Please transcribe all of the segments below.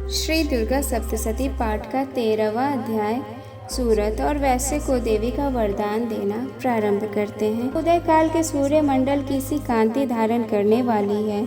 श्री दुर्गा सप्तशती पाठ का 13वां अध्याय। सूरत और वैश्य को देवी का वरदान देना प्रारंभ करते हैं। उदय काल के सूर्य मंडल की सी कांति धारण करने वाली है,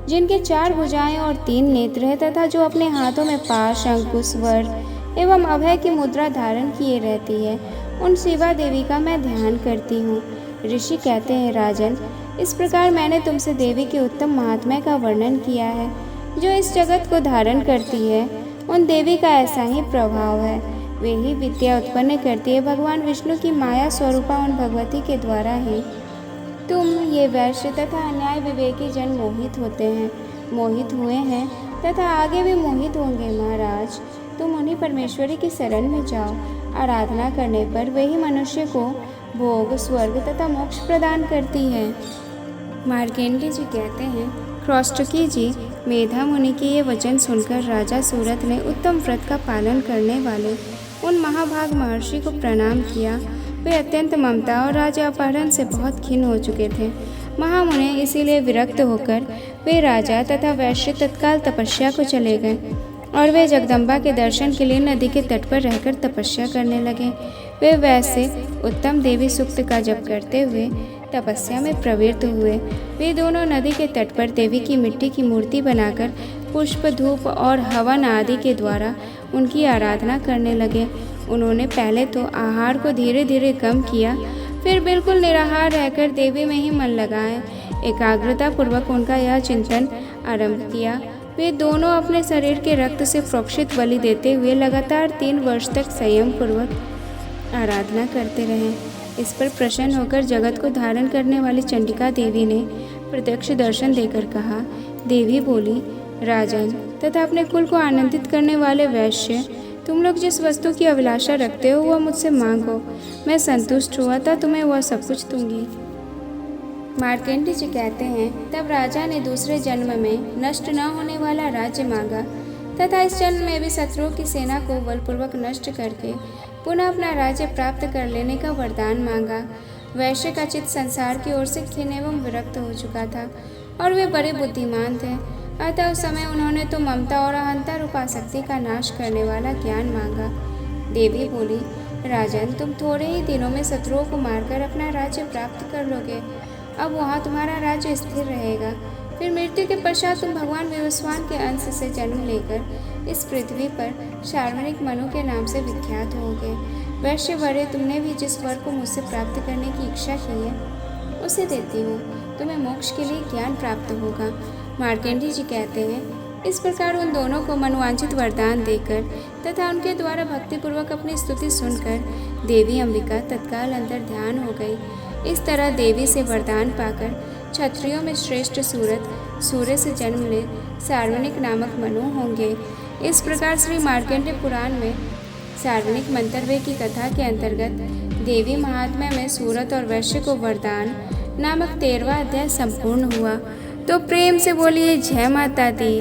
जिनके 4 भुजाएं और 3 नेत्र है तथा जो अपने हाथों में पाश, अंकुश, वर एवं अभय की मुद्रा धारण किए रहती है, उन शिवा देवी का मैं ध्यान करती हूँ। ऋषि कहते हैं, राजन, इस प्रकार मैंने तुमसे देवी के उत्तम महात्म्य का वर्णन किया है, जो इस जगत को धारण करती है। उन देवी का ऐसा ही प्रभाव है, वे ही विद्या उत्पन्न करती है। भगवान विष्णु की माया स्वरूपा उन भगवती के द्वारा ही तुम ये वैश्य तथा अन्याय विवेकी जन मोहित होते हैं, मोहित हुए हैं तथा आगे भी मोहित होंगे। महाराज, तुम उन्हीं परमेश्वरी की शरण में जाओ। आराधना करने पर वही मनुष्य को भोग, स्वर्ग तथा मोक्ष प्रदान करती है। मार्केंडी जी कहते हैं, क्रौष्टकी जी, मेधा मुनि के ये वचन सुनकर राजा सूरत ने उत्तम व्रत का पालन करने वाले उन महाभाग महर्षि को प्रणाम किया। वे अत्यंत ममता और राज्य अपहरण से बहुत खिन्न हो चुके थे। महामुनि इसीलिए विरक्त होकर वे राजा तथा वैश्य तत्काल तपस्या को चले गए और वे जगदम्बा के दर्शन के लिए नदी के तट पर रहकर तपस्या करने लगे। वे वैसे उत्तम देवी सूक्त का जप करते हुए तपस्या में प्रवृत्त हुए। वे दोनों नदी के तट पर देवी की मिट्टी की मूर्ति बनाकर पुष्प, धूप और हवन आदि के द्वारा उनकी आराधना करने लगे। उन्होंने पहले तो आहार को धीरे धीरे कम किया, फिर बिल्कुल निराहार रहकर देवी में ही मन लगाए एकाग्रता पूर्वक उनका यह चिंतन आरंभ किया। वे दोनों अपने शरीर के रक्त से प्रोक्षित बलि देते हुए लगातार 3 वर्ष तक संयम पूर्वक आराधना करते रहे। इस पर प्रसन्न होकर जगत को धारण करने वाली चंडिका देवी ने प्रत्यक्ष दर्शन देकर कहा। देवी बोली, राजन तथा अपने कुल को आनंदित करने वाले वैश्य, तुम लोग जिस वस्तु की अभिलाषा रखते हो वह मुझसे मांगो, मैं संतुष्ट हुआ था तुम्हें वह सब कुछ दूंगी। मार्केंडी जी कहते हैं, तब राजा ने दूसरे जन्म में नष्ट न होने वाला राज्य मांगा तथा इस जन्म में भी शत्रुओं की सेना को बलपूर्वक नष्ट करके पुनः अपना राज्य प्राप्त कर लेने का वरदान मांगा। वैश्य का चित्त संसार की ओर से खिन्न एवं विरक्त हो चुका था और वे बड़े बुद्धिमान थे, अतः उस समय उन्होंने तो ममता और अहंता रूप आसक्ति का नाश करने वाला ज्ञान मांगा। देवी बोली, राजन, तुम थोड़े ही दिनों में शत्रुओं को मारकर अपना राज्य प्राप्त कर लोगे। अब वहाँ तुम्हारा राज्य स्थिर रहेगा। फिर मृत्यु के पश्चात तुम भगवान विवस्वान के अंश से जन्म लेकर इस पृथ्वी पर शार्वणिक मनु के नाम से विख्यात होगे। वैश्य वरे, तुमने भी जिस वर को मुझसे प्राप्त करने की इच्छा की है उसे देती हूँ, तुम्हें मोक्ष के लिए ज्ञान प्राप्त होगा। मार्केंडी जी कहते हैं, इस प्रकार उन दोनों को मनोवांछित वरदान देकर तथा उनके द्वारा भक्तिपूर्वक अपनी स्तुति सुनकर देवी अंबिका तत्काल अंतर ध्यान हो गई। इस तरह देवी से वरदान पाकर क्षत्रियों में श्रेष्ठ सूरत, सूर्य से जन्म ले सार्वणिक नामक मनु होंगे। इस प्रकार श्री मार्कंडेय पुराण में सार्वणिक मंतव्य की कथा के अंतर्गत देवी महात्म्य में सूरत और वैश्य को वरदान नामक 13वां अध्याय संपूर्ण हुआ। तो प्रेम से बोलिए जय माता दी।